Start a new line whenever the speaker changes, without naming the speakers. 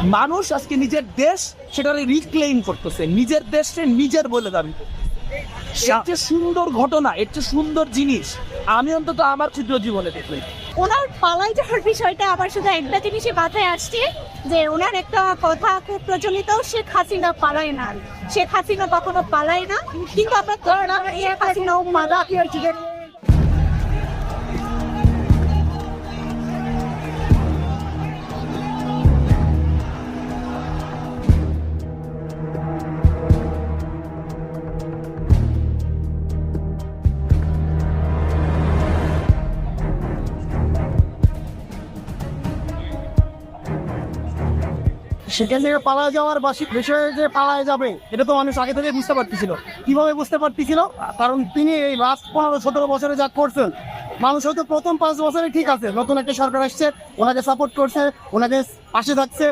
মানুষ আজকে নিজের দেশ সেটারে রিক্লেইম করতেছে, নিজের দেশে নিজের বলে দাবি। এর চেয়ে সুন্দর ঘটনা, এর চেয়ে সুন্দর জিনিস আমি অন্তত আমার ক্ষুদ্র জীবনে দেখলাম।
ওনার পালাই যাওয়ার বিষয়টা আবার শুধু একটা জিনিসই মাথায় আসছে, যে ওনার একটা কথা খুব প্রচলিত, শেখ হাসিনা পালায় না, শেখ হাসিনা কখনো পালায় না, কিন্তু আপনার শেখ হাসিনাও মালা
সেখান থেকে পালা যাওয়ার বিষয়ে যে পালায় যাবে এটা তো মানুষ আগে থেকে বুঝতে পারতেছিল। কিভাবে বুঝতে পারতেছিল? কারণ তিনি এই লাস্ট 15-17 বছরে যা করছেন, মানুষ হয়তো প্রথম 5 বছরে ঠিক আছে, নতুন একটা সরকার আসছে, ওনাকে সাপোর্ট করছে, ওনাকে পাশে থাকছে,